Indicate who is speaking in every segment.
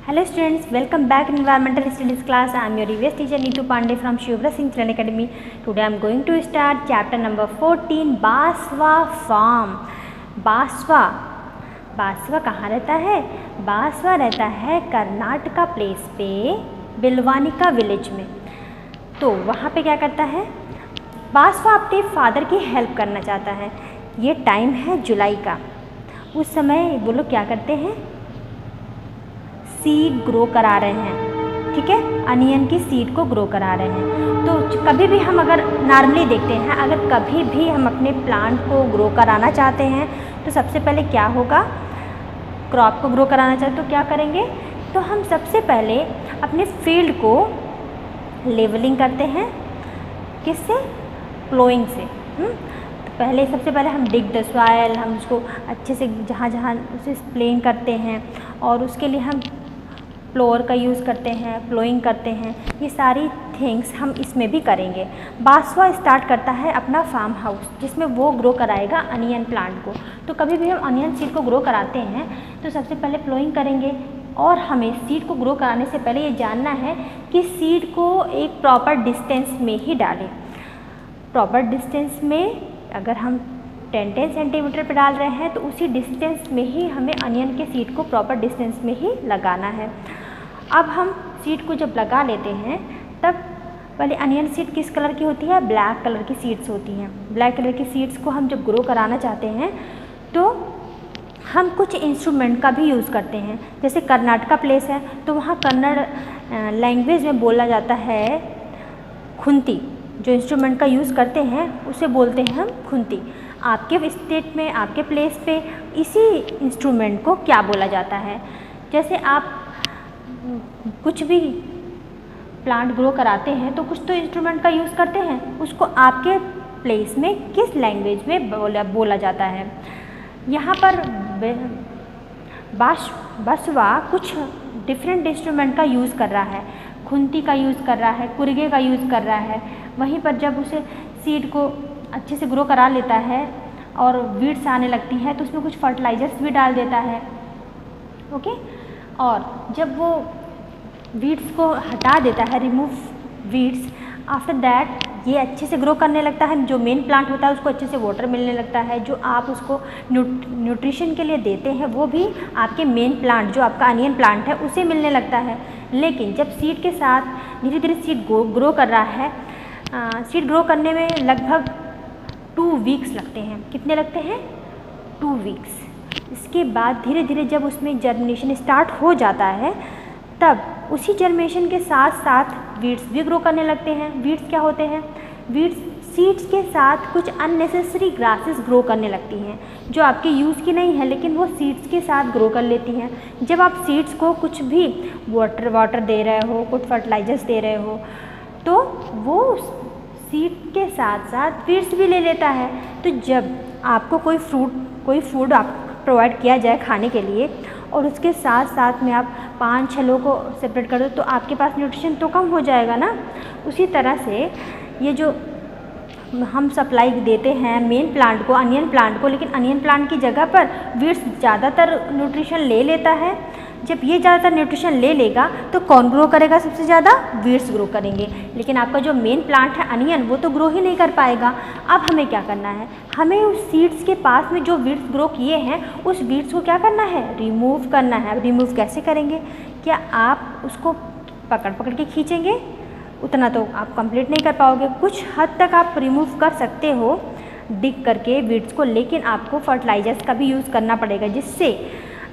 Speaker 1: Hello students, welcome back in Environmental Studies class. I am your EVS teacher Neetu Pandey from Shubhra Singh Children Academy. Today I am going to start chapter number 14 Basava farm. Basava कहाँ रहता है? बासवा रहता है Karnataka place पे बिलवानिका village में। तो वहाँ पे क्या करता है? बासवा अपने फादर की हेल्प करना चाहता है। ये टाइम है जुलाई का। उस समय वो लोग क्या करते हैं? सीड ग्रो करा रहे हैं, ठीक है, अनियन की सीड को ग्रो करा रहे हैं। तो कभी भी हम अगर नॉर्मली देखते हैं, अगर कभी भी हम अपने प्लांट को ग्रो कराना चाहते हैं तो सबसे पहले क्या होगा? क्रॉप को ग्रो कराना चाहते तो क्या करेंगे? तो हम सबसे पहले अपने फील्ड को लेवलिंग करते हैं। किससे? प्लोइंग से। पहले सबसे पहले हम डिग द सॉइल, हम उसको अच्छे से जहाँ जहाँ उसे प्लेन करते हैं और उसके लिए हम प्लोअर का यूज़ करते हैं, प्लोइंग करते हैं। ये सारी थिंग्स हम इसमें भी करेंगे। बासवा स्टार्ट करता है अपना फार्म हाउस जिसमें वो ग्रो कराएगा अनियन प्लांट को। तो कभी भी हम अनियन सीड को ग्रो कराते हैं तो सबसे पहले प्लोइंग करेंगे और हमें सीड को ग्रो कराने से पहले ये जानना है कि सीड को एक प्रॉपर डिस्टेंस में ही डालें। प्रॉपर डिस्टेंस में अगर हम 10 सेंटीमीटर पर डाल रहे हैं तो उसी डिस्टेंस में ही हमें अनियन के सीड को प्रॉपर डिस्टेंस में ही लगाना है। अब हम सीड को जब लगा लेते हैं तब पहले अनियन सीड किस कलर की होती है? ब्लैक कलर की सीड्स होती हैं। ब्लैक कलर की सीड्स को हम जब ग्रो कराना चाहते हैं तो हम कुछ इंस्ट्रूमेंट का भी यूज़ करते हैं। जैसे कर्नाटका प्लेस है तो वहाँ कन्नड़ लैंग्वेज में बोला जाता है खुंती। जो इंस्ट्रूमेंट का यूज़ करते हैं उसे बोलते हैं हम खुंती। आपके स्टेट में, आपके प्लेस पे इसी इंस्ट्रूमेंट को क्या बोला जाता है? जैसे आप कुछ भी प्लांट ग्रो कराते हैं तो कुछ तो इंस्ट्रूमेंट का यूज़ करते हैं, उसको आपके प्लेस में किस लैंग्वेज में बोला जाता है। यहाँ पर बासवा कुछ डिफरेंट इंस्ट्रूमेंट का यूज़ कर रहा है। खुंती का यूज़ कर रहा है, कुरगे का यूज़ कर रहा है। वहीं पर जब उसे सीड को अच्छे से ग्रो करा लेता है और वीड्स आने लगती हैं तो उसमें कुछ फर्टिलाइजर्स भी डाल देता है, ओके। और जब वो वीड्स को हटा देता है, रिमूव वीड्स, आफ्टर दैट ये अच्छे से ग्रो करने लगता है। जो मेन प्लांट होता है उसको अच्छे से वाटर मिलने लगता है। जो आप उसको न्यूट्रिशन के लिए देते हैं वो भी आपके मेन प्लांट, जो आपका अनियन प्लांट है, उसे मिलने लगता है। लेकिन जब सीड के साथ धीरे धीरे सीड ग्रो कर रहा है, सीड ग्रो करने में लगभग 2 वीक्स लगते हैं। कितने लगते हैं? 2 वीक्स। इसके बाद धीरे धीरे जब उसमें जर्मिनेशन स्टार्ट हो जाता है तब उसी जर्मिनेशन के साथ साथ वीड्स भी ग्रो करने लगते हैं। वीड्स क्या होते हैं? वीड्स सीड्स के साथ कुछ अननेसेसरी ग्रासेस ग्रो करने लगती हैं जो आपके यूज़ की नहीं है लेकिन वो सीड्स के साथ ग्रो कर लेती हैं। जब आप सीड्स को कुछ भी वाटर दे रहे हो, कुछ फर्टिलाइजर्स दे रहे हो, तो वो सीड के साथ साथ वीड्स भी ले लेता है। तो जब आपको कोई फूड आप प्रोवाइड किया जाए खाने के लिए और उसके साथ साथ में आप 5-6 लोगों को सेपरेट कर दो तो आपके पास न्यूट्रिशन तो कम हो जाएगा ना। उसी तरह से ये जो हम सप्लाई देते हैं मेन प्लांट को, अनियन प्लांट को, लेकिन अनियन प्लांट की जगह पर वीड्स ज़्यादातर न्यूट्रिशन ले लेता है। जब ये ज़्यादातर न्यूट्रिशन ले लेगा तो कौन ग्रो करेगा? सबसे ज़्यादा वीड्स ग्रो करेंगे। लेकिन आपका जो मेन प्लांट है अनियन, वो तो ग्रो ही नहीं कर पाएगा। अब हमें क्या करना है? हमें उस सीड्स के पास में जो वीड्स ग्रो किए हैं उस वीड्स को क्या करना है? रिमूव करना है। रिमूव कैसे करेंगे? क्या आप उसको पकड़ के खींचेंगे? उतना तो आप कंप्लीट नहीं कर पाओगे। कुछ हद तक आप रिमूव कर सकते हो डिग करके वीड्स को, लेकिन आपको फर्टिलाइजर्स का भी यूज़ करना पड़ेगा जिससे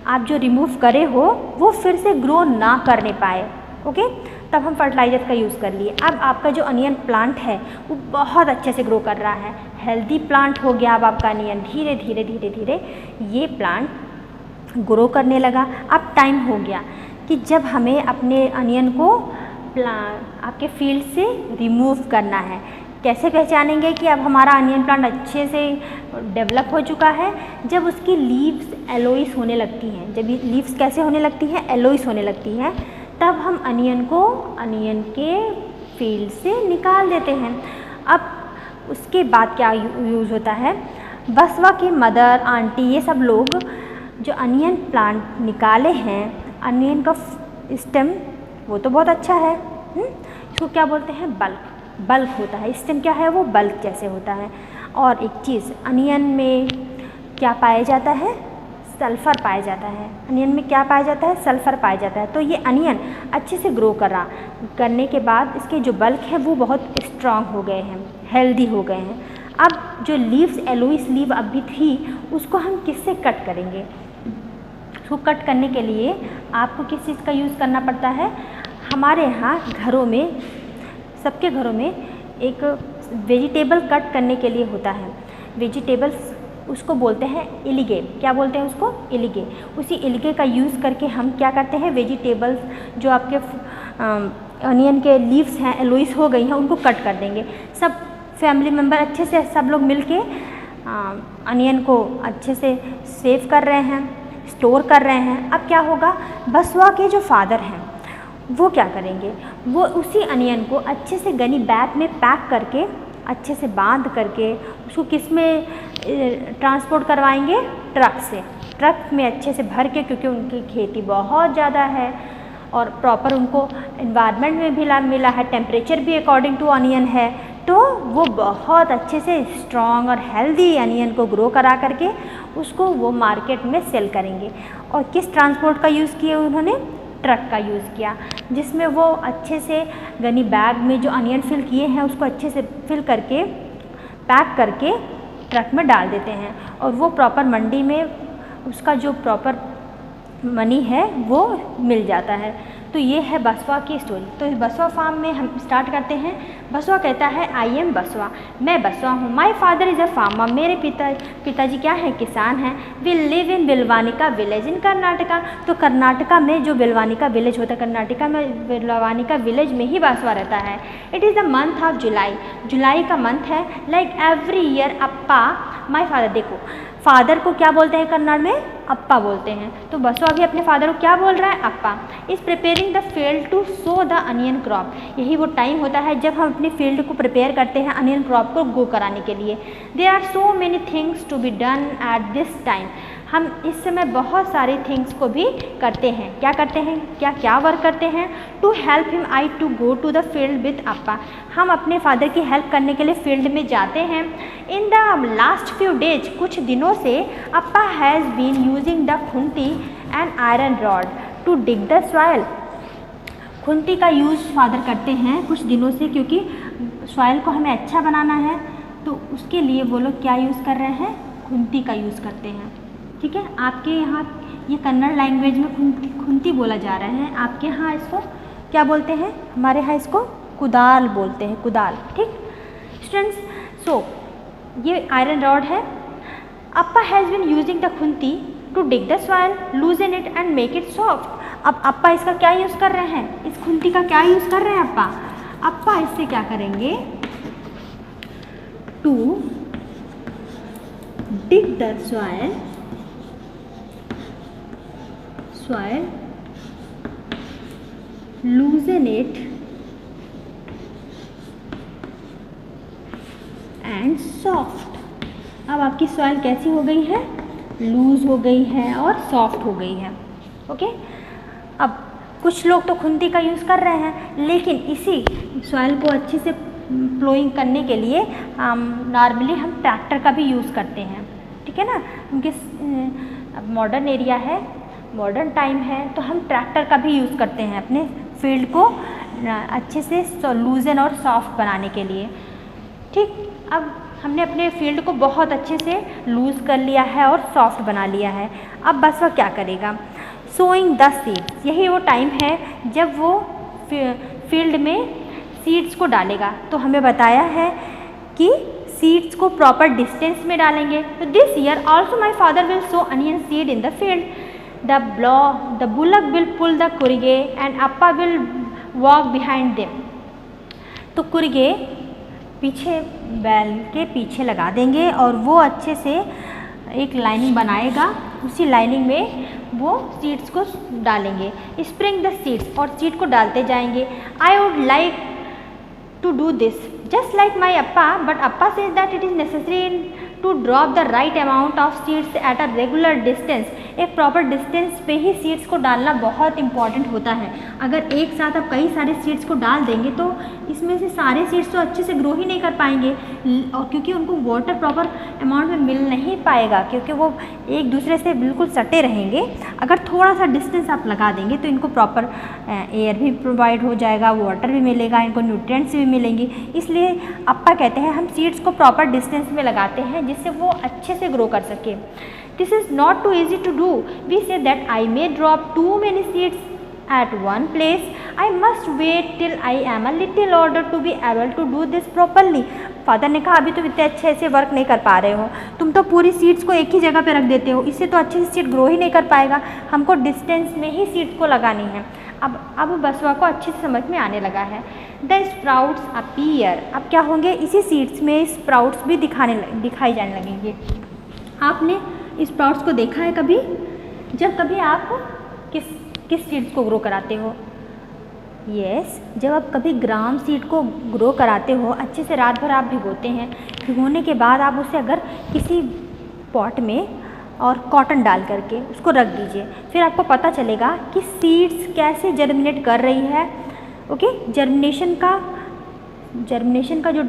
Speaker 1: आप जो रिमूव करे हो वो फिर से ग्रो ना करने पाए, ओके। तब हम फर्टिलाइजर का यूज़ कर लिए। अब आपका जो अनियन प्लांट है वो बहुत अच्छे से ग्रो कर रहा है, हेल्दी प्लांट हो गया। अब आपका अनियन धीरे धीरे ये प्लांट ग्रो करने लगा। अब टाइम हो गया कि जब हमें अपने अनियन को आपके फील्ड से रिमूव करना है। कैसे पहचानेंगे कि अब हमारा अनियन प्लांट अच्छे से डेवलप हो चुका है? जब उसकी लीव्स एलोइस होने लगती हैं। जब ये लीव्स कैसे होने लगती हैं? एलोइस होने लगती हैं। तब हम अनियन को अनियन के फील्ड से निकाल देते हैं। अब उसके बाद क्या यूज़ होता है? बासवा की मदर, आंटी, ये सब लोग जो अनियन प्लांट निकाले हैं, अनियन का स्टेम वो तो बहुत अच्छा है। इसको क्या बोलते हैं? बल्क। बल्क होता है स्टेम, क्या है वो? बल्क जैसे होता है। और एक चीज़, अनियन में क्या पाया जाता है? सल्फ़र पाया जाता है। अनियन में क्या पाया जाता है? सल्फ़र पाया जाता है। तो ये अनियन अच्छे से ग्रो करने के बाद इसके जो बल्क है वो बहुत स्ट्रांग हो गए हैं, हेल्दी हो गए हैं। अब जो लीव्स, एलोइस लीव अभी थी, उसको हम किससे कट करेंगे? उसको कट करने के लिए आपको किस चीज़ का यूज़ करना पड़ता है? हमारे यहाँ घरों में, सबके घरों में एक वेजिटेबल कट करने के लिए होता है। वेजिटेबल्स उसको बोलते हैं इलिगे। क्या बोलते हैं उसको? इलिगे। उसी इलिगे का यूज़ करके हम क्या करते हैं? वेजिटेबल्स जो आपके अनियन के लीव्स हैं, एलोइस हो गई हैं, उनको कट कर देंगे। सब फैमिली मेम्बर अच्छे से सब लोग मिलके अनियन को अच्छे से सेव कर रहे हैं, स्टोर कर रहे हैं। अब क्या होगा? बसवा के जो फादर हैं वो क्या करेंगे? वो उसी अनियन को अच्छे से गनी बैग में पैक करके, अच्छे से बांध करके उसको किस में ट्रांसपोर्ट करवाएंगे? ट्रक से। ट्रक में अच्छे से भर के, क्योंकि उनकी खेती बहुत ज़्यादा है और प्रॉपर उनको एनवायरनमेंट में भी मिला है, टेम्परेचर भी अकॉर्डिंग टू अनियन है, तो वो बहुत अच्छे से स्ट्रॉन्ग और हेल्दी अनियन को ग्रो करा करके उसको वो मार्केट में सेल करेंगे। और किस ट्रांसपोर्ट का यूज़ किया उन्होंने? ट्रक का यूज़ किया, जिसमें वो अच्छे से गनी बैग में जो अनियन फिल किए हैं उसको अच्छे से फिल करके पैक करके ट्रक में डाल देते हैं और वो प्रॉपर मंडी में उसका जो प्रॉपर मनी है वो मिल जाता है। तो ये है बसवा की स्टोरी। तो इस बसवा फार्म में हम स्टार्ट करते हैं। बसवा कहता है आई एम बसवा, मैं बसवा हूँ। My father is a farmer, मेरे पिताजी क्या हैं? किसान हैं। We live in Bilvanika village in Karnataka. तो कर्नाटका में जो बिलवानिका विलेज होता है, कर्नाटका में बिलवानिका विलेज में ही बसवा रहता है। It is the month of July, जुलाई का मंथ है। Like every year appa my father, देखो फादर को क्या बोलते हैं कन्नड़ में? अप्पा बोलते हैं। तो बसवा भी अपने फादर को क्या बोल रहा है? Appa. Is preparing the field to sow the onion crop. यही वो टाइम होता है जब हम अपने फील्ड को प्रिपेयर करते हैं अनियन क्रॉप को ग्रो कराने के लिए। There are so many things to be done at this time. हम इस समय बहुत सारे थिंग्स को भी करते हैं। क्या करते हैं? क्या क्या वर्क करते हैं? To help him I to go to the field with appa. हम अपने फादर की हेल्प करने के लिए फील्ड में जाते हैं। In the last few days, कुछ दिनों से appa has been using the khunti and iron rod to dig the soil. खुंती का यूज़ फादर करते हैं कुछ दिनों से, क्योंकि सॉइल को हमें अच्छा बनाना है, तो उसके लिए वो लोग क्या यूज़ कर रहे हैं? खुंती का यूज़ करते हैं। ठीक है, आपके यहाँ ये कन्नड़ लैंग्वेज में खुंती बोला जा रहा है, आपके यहाँ इसको क्या बोलते हैं? हमारे यहाँ इसको कुदाल बोलते हैं, कुदाल। ठीक स्टूडेंट्स, सो ये आयरन रॉड है। Appa has been using the khunti to dig the soil, loosen it and make it soft. अब अप्पा इसका क्या यूज़ कर रहे हैं? इस खुंती का क्या यूज़ कर रहे हैं अप्पा? अप्पा इससे क्या करेंगे? To dig the soil, loosen it and soft। अब आपकी सॉइल कैसी हो गई है? लूज हो गई है और सॉफ्ट हो गई है। ओके, अब कुछ लोग तो खुंती का यूज़ कर रहे हैं, लेकिन इसी सॉइल को अच्छे से प्लोइंग करने के लिए नॉर्मली हम ट्रैक्टर का भी यूज़ करते हैं। ठीक है ना, क्योंकि मॉडर्न एरिया है, मॉडर्न टाइम है, तो हम ट्रैक्टर का भी यूज़ करते हैं अपने फील्ड को अच्छे से लूजन और सॉफ्ट बनाने के लिए। ठीक, अब हमने अपने फील्ड को बहुत अच्छे से लूज़ कर लिया है और सॉफ्ट बना लिया है। अब बस वह क्या करेगा? सोइंग द सीड्स, यही वो टाइम है जब वो फील्ड में सीड्स को डालेगा। तो हमें बताया है कि सीड्स को प्रॉपर डिस्टेंस में डालेंगे। तो this year also my father will so onion seed in the field. The bullock will pull the kurige and Appa will walk behind them। तो कुरगे पीछे बैल के पीछे लगा देंगे और वो अच्छे से एक लाइनिंग बनाएगा, उसी लाइनिंग में वो सीड्स को डालेंगे। स्प्रिंग द सीड्स, और सीड को डालते जाएंगे। I would like to do this just like my अप्पा, बट अप्पा says that it is necessary to drop the right amount of seeds at a regular distance. एक proper distance पे ही seeds को डालना बहुत इंपॉर्टेंट होता है। अगर एक साथ आप कई सारे सीड्स को डाल देंगे तो इसमें से सारे सीड्स तो अच्छे से ग्रो ही नहीं कर पाएंगे, और क्योंकि उनको वाटर प्रॉपर अमाउंट में मिल नहीं पाएगा, क्योंकि वो एक दूसरे से बिल्कुल सटे रहेंगे। अगर थोड़ा सा डिस्टेंस आप लगा देंगे तो इनको प्रॉपर एयर भी प्रोवाइड हो जाएगा, वाटर भी मिलेगा, इनको न्यूट्रिएंट्स भी मिलेंगे। इसलिए अप्पा कहते हैं हम सीड्स को प्रॉपर डिस्टेंस में लगाते हैं जिससे वो अच्छे से ग्रो कर सके। This is not too easy to do. We say that I may drop too many seeds at one place. I must wait till I am a little older to be able to do this properly. Father ने कहा अभी तुम इतने अच्छे से work नहीं कर पा रहे हो, तुम तो पूरी सीड्स को एक ही जगह पे रख देते हो, इससे तो अच्छे से सीड ग्रो ही नहीं कर पाएगा, हमको डिस्टेंस में ही सीड्स को लगानी है। अब बसवा को अच्छे से समझ में आने लगा है। द स्प्राउट्स अपीयर, अब क्या होंगे, इसी सीड्स में स्प्राउट्स भी दिखाई जाने लगेंगे। आपने स्प्राउट्स को देखा है कभी? जब कभी आप किस सीड्स को ग्रो कराते हो? यस, जब आप कभी ग्राम सीड को ग्रो कराते हो, अच्छे से रात भर आप भिगोते हैं, भिगोने के बाद आप उसे अगर किसी पॉट में और कॉटन डाल करके उसको रख दीजिए, फिर आपको पता चलेगा कि सीड्स कैसे जर्मिनेट कर रही है। ओके, जर्मिनेशन का जो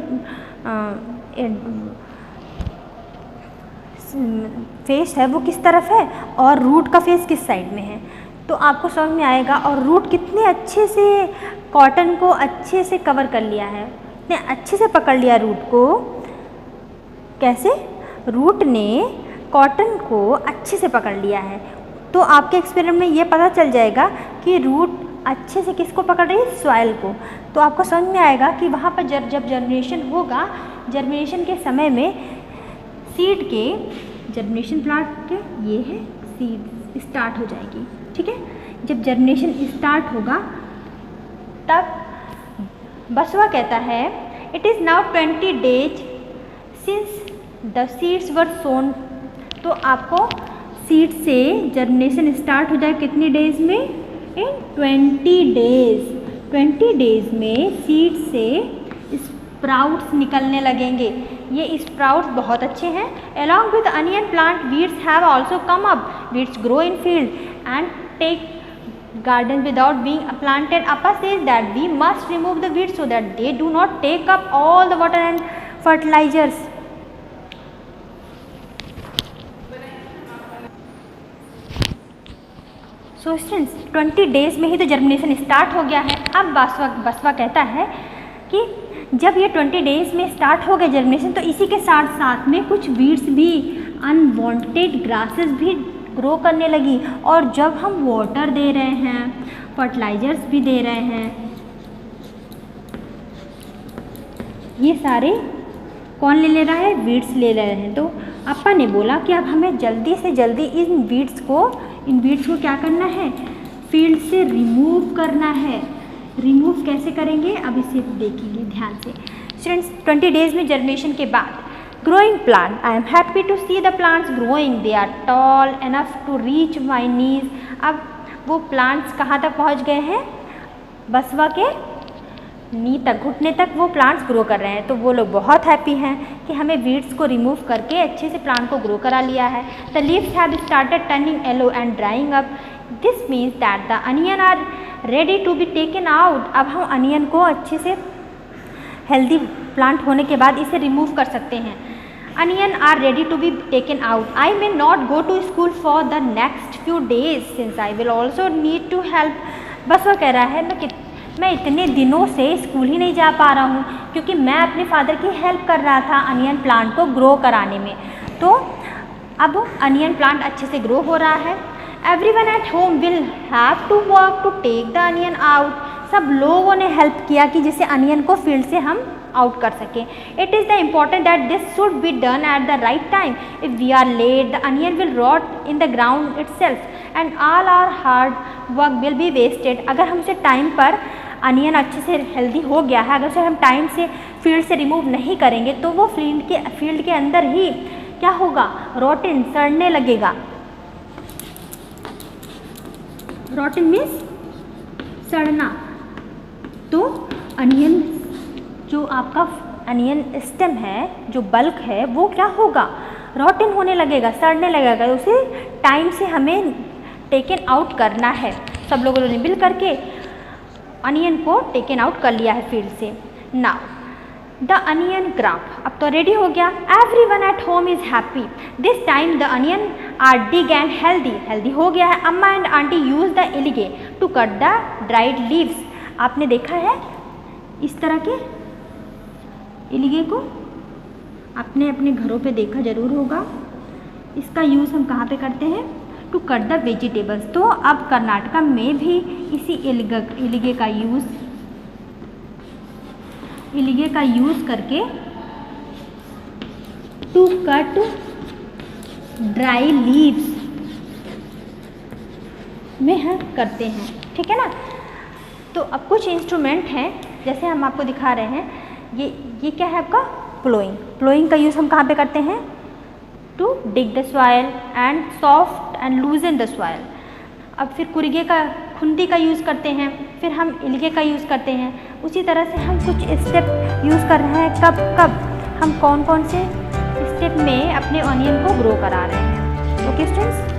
Speaker 1: फेस है वो किस तरफ है और रूट का फेस किस साइड में है, तो आपको समझ में आएगा। और रूट कितने अच्छे से कॉटन को अच्छे से कवर कर लिया है, इतने अच्छे से पकड़ लिया रूट को। कैसे? रूट ने कॉटन को अच्छे से पकड़ लिया है। तो आपके एक्सपेरिमेंट में ये पता चल जाएगा कि रूट अच्छे से किसको पकड़ रही है? सॉइल को। तो आपको समझ में आएगा कि वहाँ पर जब जर्मिनेशन होगा, जर्मिनेशन के समय में सीड के जर्मिनेशन प्लांट के ये है सीड स्टार्ट हो जाएगी। ठीक है, जब जर्मिनेशन स्टार्ट होगा तब बसवा कहता है it is now 20 days since the seeds were sown. तो आपको सीड से जर्मिनेशन स्टार्ट हो जाए कितनी डेज में? इन 20 days। 20 days में सीड से स्प्राउट्स निकलने लगेंगे। ये स्प्राउट्स बहुत अच्छे हैं। Along with onion plant weeds have also come up. Weeds grow in field and take garden without being planted. Appa says that we must remove the weeds so that they do not take up all the water and fertilizers. So students, 20 days में ही तो germination start हो गया है। अब बसवा कहता है कि जब ये 20 days में स्टार्ट हो गया जर्मिनेशन, तो इसी के साथ साथ में कुछ वीड्स भी, अनवांटेड ग्रासेस भी ग्रो करने लगी। और जब हम वाटर दे रहे हैं, फर्टिलाइजर्स भी दे रहे हैं, ये सारे कौन ले रहा है? वीड्स ले रहे हैं। तो अप्पा ने बोला कि अब हमें जल्दी से जल्दी इन वीड्स को क्या करना है? फील्ड से रिमूव करना है। रिमूव कैसे करेंगे? अब इसे देखेंगे ध्यान से। स्टूडेंट्स, 20 days में जर्मिनेशन के बाद growing plant, I am happy to see the plants growing. They are tall enough to reach my knees. अब वो plants कहाँ तक पहुँच गए हैं? बसवा के नी तक, घुटने तक वो प्लांट्स ग्रो कर रहे हैं। तो वो लोग बहुत हैप्पी हैं कि हमें वीड्स को रिमूव करके अच्छे से प्लांट को ग्रो करा लिया है। The leaves have started turning yellow and drying up. This means that the onion are ready to be taken out. अब हम अनियन को अच्छे से हेल्दी प्लांट होने के बाद इसे रिमूव कर सकते हैं। Onion are ready to be taken out. I may not go to school for the next few days since I will also need to help. बस वो कह रहा है मैं इतने दिनों से स्कूल ही नहीं जा पा रहा हूँ क्योंकि मैं अपने फादर की हेल्प कर रहा था अनियन प्लांट को ग्रो कराने में। तो अब अनियन प्लांट अच्छे से ग्रो हो रहा है। Everyone at home will have to work to take the onion out. सब लोगों ने हेल्प किया कि जिससे अनियन को फील्ड से हम आउट कर सकें। It is the important that this should be done at the right time. If we are late the onion will rot in the ground itself and all our hard work will be wasted. अगर हम उसे time पर, onion अच्छे से healthy हो गया है, अगर उसे हम टाइम से फील्ड से रिमूव नहीं करेंगे तो वो फील्ड के अंदर ही क्या होगा? रॉटन, सड़ने लगेगा। रॉटन मीन्स सड़ना। तो अनियन जो आपका अनियन स्टेम है, जो बल्क है, वो क्या होगा? रॉटन होने लगेगा, सड़ने लगेगा, उसे टाइम से हमें टेकन आउट करना है। सब लोगों ने मिल करके अनियन को टेकन आउट कर लिया है फील्ड से। नाउ द अनियन क्रॉप अब तो रेडी हो गया। Everyone at home is happy this time the onion are big and healthy हो गया है। Amma and aunty use the ilige to cut the dried leaves. आपने देखा है इस तरह के इलिगे को, आपने अपने घरों पे देखा ज़रूर होगा। इसका यूज़ हम कहाँ पे करते हैं? To cut the vegetables. तो अब कर्नाटका में भी इसी इलिगे का यूज़ करके टू कट ड्राई लीव्स में हम करते हैं, ठीक है ना। तो अब कुछ इंस्ट्रूमेंट हैं, जैसे हम आपको दिखा रहे हैं, ये क्या है आपका? प्लोइंग का यूज़ हम कहाँ पे करते हैं? To dig the soil and soft and loosen the soil. अब फिर खुंती का यूज़ करते हैं, फिर हम इलिगे का यूज़ करते हैं। उसी तरह से हम कुछ स्टेप यूज़ कर रहे हैं। कब हम कौन कौन से स्टेप में अपने ऑनियन को ग्रो करा रहे हैं। Okay students.